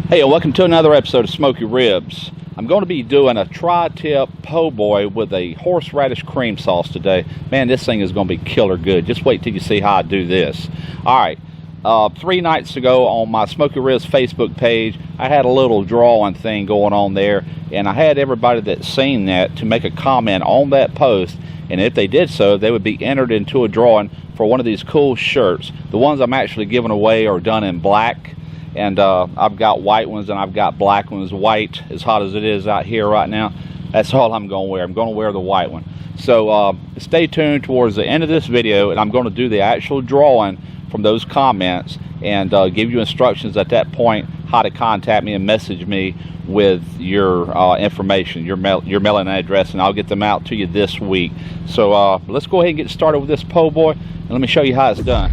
Hey, welcome to another episode of Smoky Ribs. I'm going to be doing a tri-tip po' boy with a horseradish cream sauce today. Man, this thing is going to be killer good. Just wait till you see how I do this. Alright, 3 nights ago on my Smoky Ribs Facebook page, I had a little drawing thing going on there, and I had everybody that's seen that to make a comment on that post, and if they did so, they would be entered into a drawing for one of these cool shirts. The ones I'm actually giving away are done in black. And I've got white ones and I've got black ones. White, as hot as it is out here right now, that's all I'm going to wear. I'm going to wear the white one. So stay tuned towards the end of this video, and I'm going to do the actual drawing from those comments and give you instructions at that point how to contact me and message me with your information, your mailing address, and I'll get them out to you this week. So let's go ahead and get started with this po' boy, and let me show you how it's done.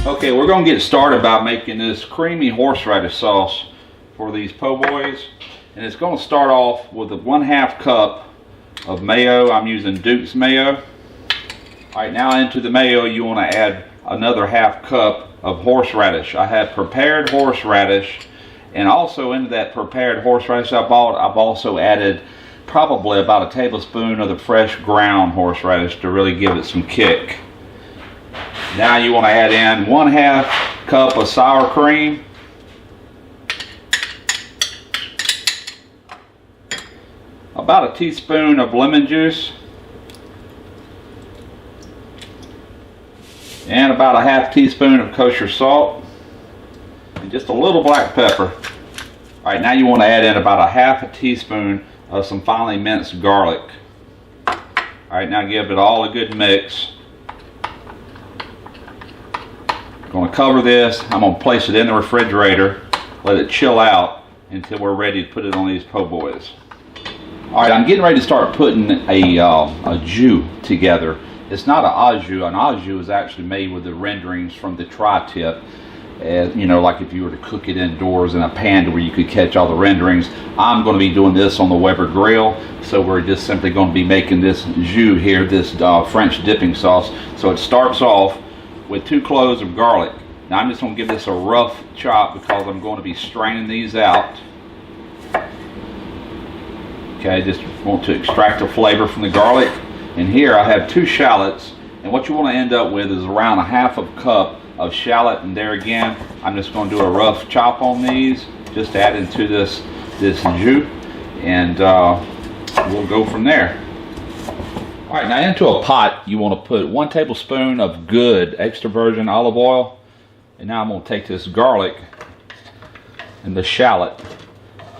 Okay, we're going to get started by making this creamy horseradish sauce for these po' boys. And it's going to start off with a 1/2 cup of mayo. I'm using Duke's mayo. Alright, now into the mayo you want to add another 1/2 cup of horseradish. I have prepared horseradish, and also into that prepared horseradish I've also added probably about a tablespoon of the fresh ground horseradish to really give it some kick. Now you want to add in 1/2 cup of sour cream, about a teaspoon of lemon juice, and about a 1/2 teaspoon of kosher salt, and just a little black pepper. Alright, now you want to add in about a 1/2 teaspoon of some finely minced garlic. Alright, now give it all a good mix. Going to cover this. I'm going to place it in the refrigerator, let it chill out until we're ready to put it on these po' boys. Alright, I'm getting ready to start putting a jus together. It's not an au jus. An au jus is actually made with the renderings from the tri-tip. You know, like if you were to cook it indoors in a pan where you could catch all the renderings. I'm going to be doing this on the Weber grill, so we're just simply going to be making this jus here, this French dipping sauce. So it starts off with 2 cloves of garlic. Now I'm just going to give this a rough chop because I'm going to be straining these out. Okay, just want to extract the flavor from the garlic. And here I have 2 shallots, and what you want to end up with is around a 1/2 cup of shallot. And there again, I'm just going to do a rough chop on these, just add into this jus, and we'll go from there. Alright, now into a pot you want to put 1 tablespoon of good extra virgin olive oil. And now I'm going to take this garlic and the shallot.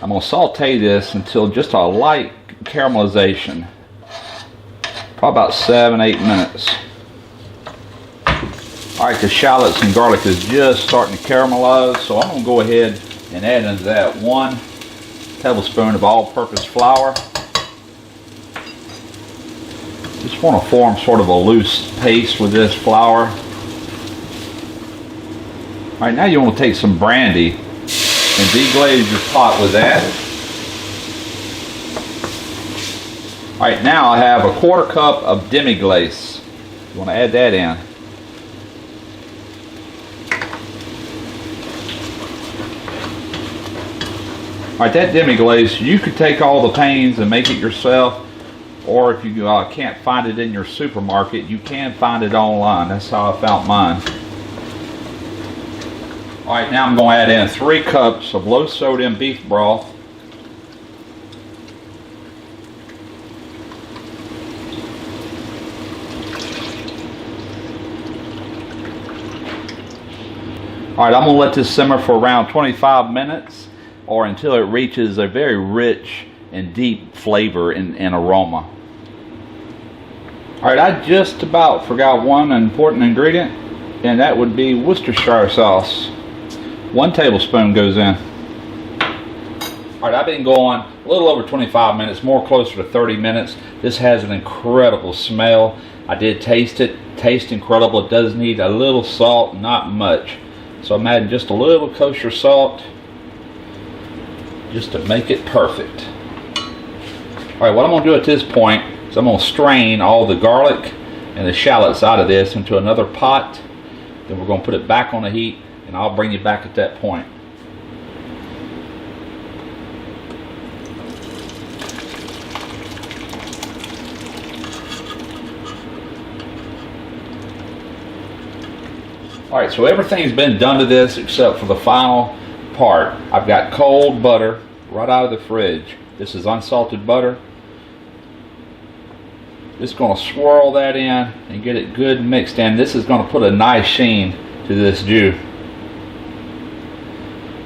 I'm going to saute this until just a light caramelization. Probably about 7-8 minutes. Alright, the shallots and garlic is just starting to caramelize, so I'm going to go ahead and add into that 1 tablespoon of all-purpose flour. Just want to form sort of a loose paste with this flour. Alright, now you want to take some brandy and deglaze your pot with that. Alright, now I have a 1/4 cup of Demi glaze. You want to add that in. Alright, that Demi glaze, you could take all the pains and make it yourself. Or if you can't find it in your supermarket, you can find it online. That's how I found mine. Alright, now I'm going to add in 3 cups of low sodium beef broth. Alright, I'm going to let this simmer for around 25 minutes or until it reaches a very rich and deep flavor and aroma. Alright, I just about forgot one important ingredient, and that would be Worcestershire sauce. 1 tablespoon goes in. Alright, I've been going a little over 25 minutes, more closer to 30 minutes. This has an incredible smell. I did taste it. Tastes incredible. It does need a little salt, not much. So I'm adding just a little kosher salt. just to make it perfect. Alright, what I'm going to do at this point is I'm going to strain all the garlic and the shallots out of this into another pot. Then we're going to put it back on the heat, and I'll bring you back at that point. Alright, so everything's been done to this except for the final part. I've got cold butter right out of the fridge. This is unsalted butter. Just going to swirl that in and get it good mixed in. This is going to put a nice sheen to this jus.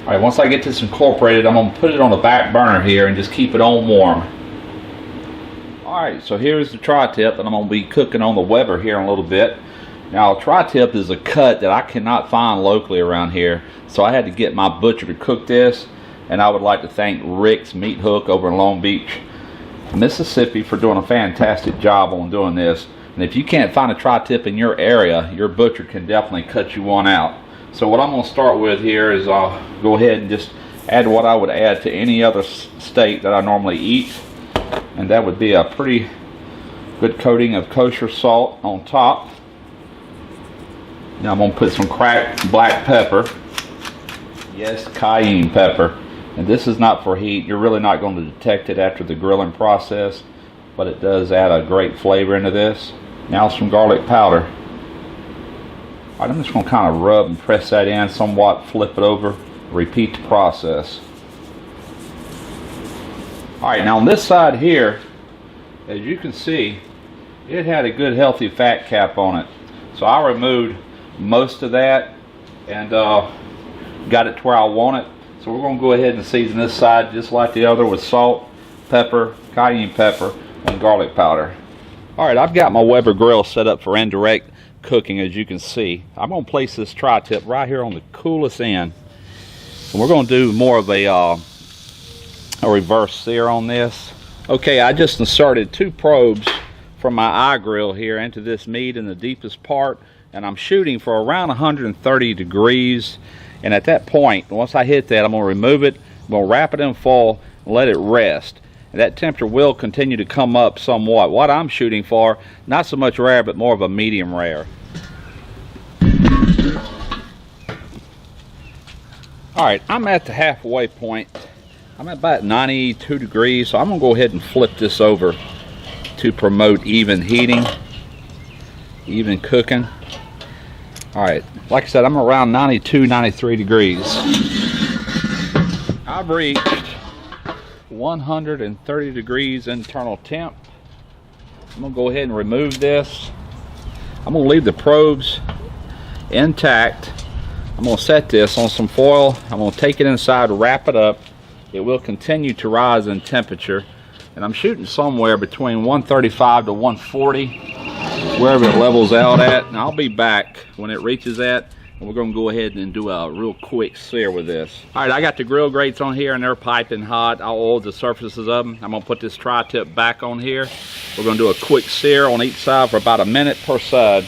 Alright, once I get this incorporated, I'm going to put it on the back burner here and just keep it on warm. Alright, so here's the tri-tip, and I'm going to be cooking on the Weber here in a little bit. Now, a tri-tip is a cut that I cannot find locally around here, so I had to get my butcher to cook this, and I would like to thank Rick's Meat Hook over in Long Beach, Mississippi, for doing a fantastic job on doing this. And if you can't find a tri-tip in your area, your butcher can definitely cut you one out. So what I'm going to start with here is I'll go ahead and just add what I would add to any other steak that I normally eat, and that would be a pretty good coating of kosher salt on top. Now I'm going to put some cracked black pepper. Yes, cayenne pepper. And this is not for heat. You're really not going to detect it after the grilling process, but it does add a great flavor into this. Now some garlic powder. Alright, I'm just going to kind of rub and press that in somewhat, flip it over, repeat the process. Alright, now on this side here, as you can see, it had a good healthy fat cap on it. So I removed most of that and got it to where I want it. So we're going to go ahead and season this side just like the other with salt, pepper, cayenne pepper, and garlic powder. Alright, I've got my Weber grill set up for indirect cooking, as you can see. I'm going to place this tri-tip right here on the coolest end. And we're going to do more of a reverse sear on this. Okay, I just inserted 2 probes from my iGrill here into this meat in the deepest part, and I'm shooting for around 130 degrees. And at that point, once I hit that, I'm going to remove it, I'm going to wrap it in foil and let it rest. And that temperature will continue to come up somewhat. What I'm shooting for, not so much rare, but more of a medium rare. Alright, I'm at the halfway point. I'm at about 92 degrees, so I'm going to go ahead and flip this over to promote even heating, even cooking. Alright, like I said, I'm around 92, 93 degrees. I've reached 130 degrees internal temp. I'm going to go ahead and remove this. I'm going to leave the probes intact. I'm going to set this on some foil. I'm going to take it inside, wrap it up. It will continue to rise in temperature. And I'm shooting somewhere between 135 to 140. Wherever it levels out at, and I'll be back when it reaches that, and we're going to go ahead and do a real quick sear with this. Alright, I got the grill grates on here and they're piping hot. I'll oil the surfaces of them. I'm going to put this tri-tip back on here. We're going to do a quick sear on each side for about a minute per side.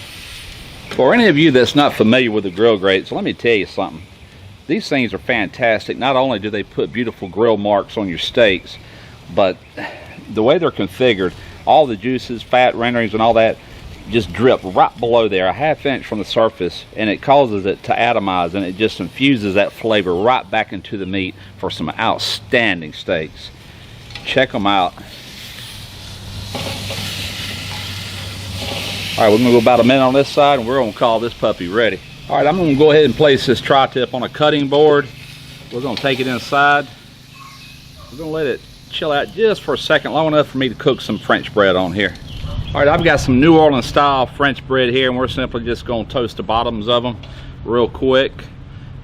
For any of you that's not familiar with the grill grates, let me tell you something. These things are fantastic. Not only do they put beautiful grill marks on your steaks, but the way they're configured, all the juices, fat renderings, and all that just drip right below there, a ½ inch from the surface, and it causes it to atomize, and it just infuses that flavor right back into the meat for some outstanding steaks. Check them out. Alright, we're going to go about a minute on this side, and we're going to call this puppy ready. Alright, I'm going to go ahead and place this tri-tip on a cutting board. We're going to take it inside. We're going to let it chill out just for a second, long enough for me to cook some French bread on here. Alright, I've got some New Orleans style French bread here, and we're simply just going to toast the bottoms of them real quick.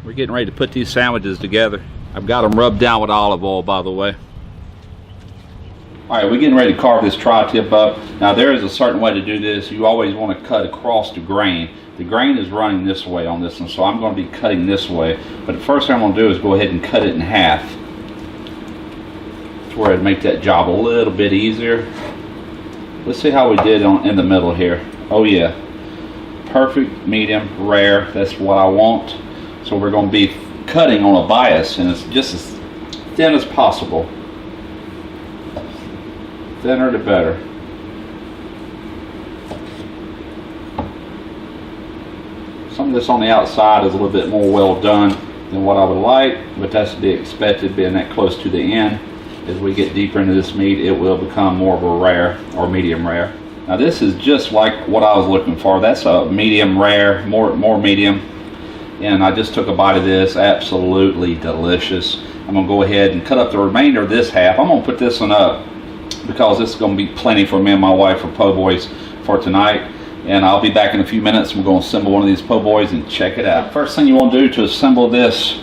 We're getting ready to put these sandwiches together. I've got them rubbed down with olive oil, by the way. Alright, we're getting ready to carve this tri-tip up. Now there is a certain way to do this. You always want to cut across the grain. The grain is running this way on this one, so I'm going to be cutting this way. But the first thing I'm going to do is go ahead and cut it in half. That's where it'd make that job a little bit easier. Let's see how we did in the middle here. Oh yeah, perfect, medium, rare. That's what I want. So we're going to be cutting on a bias, and it's just as thin as possible. Thinner the better. Some of this on the outside is a little bit more well done than what I would like, but that's to be expected being that close to the end. As we get deeper into this meat, it will become more of a rare or medium rare. Now this is just like what I was looking for. That's a medium rare, more medium. And I just took a bite of this. Absolutely delicious. I'm going to go ahead and cut up the remainder of this half. I'm going to put this one up because this is going to be plenty for me and my wife for po' boys for tonight. And I'll be back in a few minutes. We're going to assemble one of these po' boys and check it out. First thing you want to do to assemble this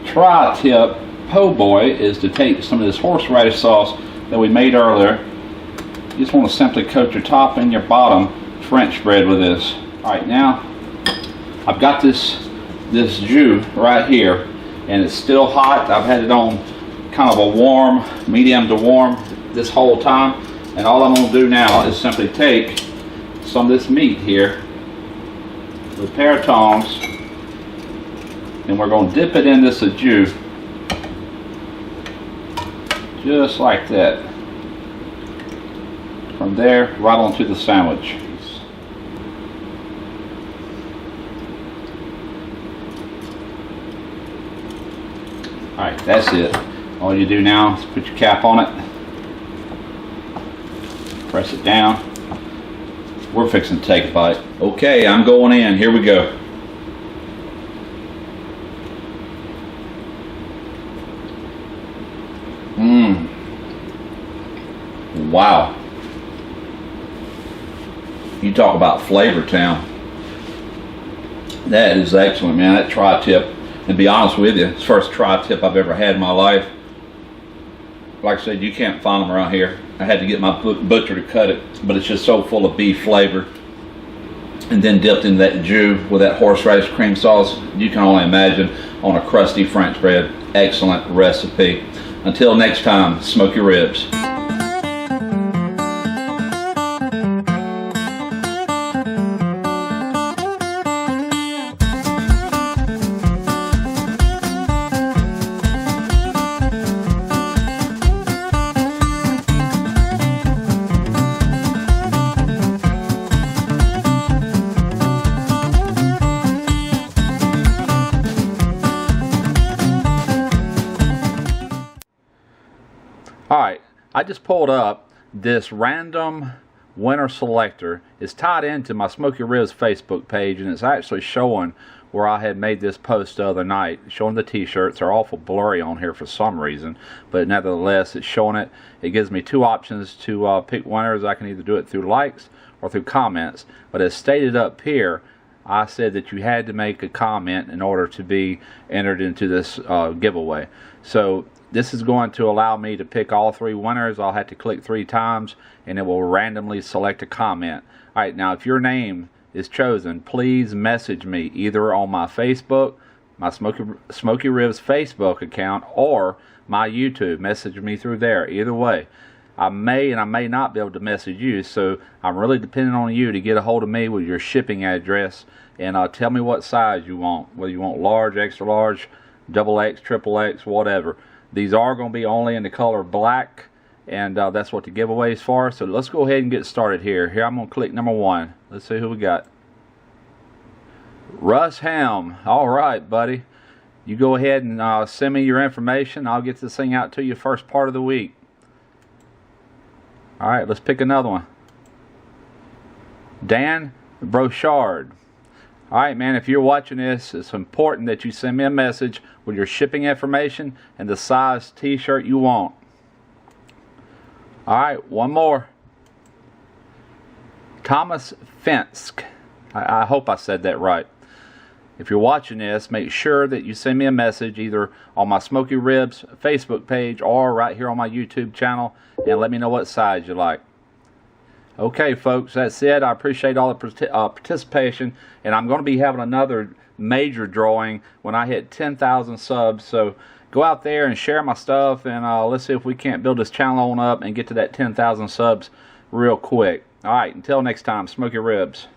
tri-tip po' boy is to take some of this horseradish sauce that we made earlier. You just want to simply coat your top and your bottom French bread with this. Alright, now I've got this jus right here, and it's still hot. I've had it on kind of a warm, medium to warm this whole time. And all I'm going to do now is simply take some of this meat here with a pair of tongs, and we're going to dip it in this jus just like that. From there right onto the sandwich. Alright, that's it. All you do now is put your cap on it, press it down. We're fixing to take a bite. Okay, I'm going in. Here we go. Wow. You talk about flavor town. That is excellent, man. That tri-tip, and to be honest with you, it's the first tri-tip I've ever had in my life. Like I said, you can't find them around here. I had to get my butcher to cut it, but it's just so full of beef flavor. And then dipped in that jus with that horseradish cream sauce. You can only imagine on a crusty French bread. Excellent recipe. Until next time, smoke your ribs. Alright, I just pulled up this random winner selector. It's tied into my Smoky Ribs Facebook page, and it's actually showing where I had made this post the other night, showing the t-shirts. They're awful blurry on here for some reason, but nevertheless it's showing it. It gives me two options to pick winners. I can either do it through likes or through comments, but as stated up here, I said that you had to make a comment in order to be entered into this giveaway. So this is going to allow me to pick all three winners. I'll have to click 3 times and it will randomly select a comment. Alright, now if your name is chosen, please message me either on my Facebook, my Smoky Ribs Facebook account, or my YouTube. Message me through there. Either way, I may and I may not be able to message you, so I'm really depending on you to get a hold of me with your shipping address and tell me what size you want, whether you want large, extra large, double X, triple X, whatever. These are going to be only in the color black, and that's what the giveaway is for. So let's go ahead and get started here. Here I'm going to click number 1. Let's see who we got. Russ Ham. All right, buddy. You go ahead and send me your information. I'll get this thing out to you first part of the week. All right, let's pick another one. Dan Brochard. All right, man, if you're watching this, it's important that you send me a message with your shipping information and the size t-shirt you want. All right, one more. Thomas Finsk. I hope I said that right. If you're watching this, make sure that you send me a message either on my Smoky Ribs Facebook page or right here on my YouTube channel, and let me know what size you like. Okay, folks, that's it. I appreciate all the participation, and I'm going to be having another major drawing when I hit 10,000 subs. So go out there and share my stuff, and let's see if we can't build this channel on up and get to that 10,000 subs real quick. All right, until next time, smoke your ribs.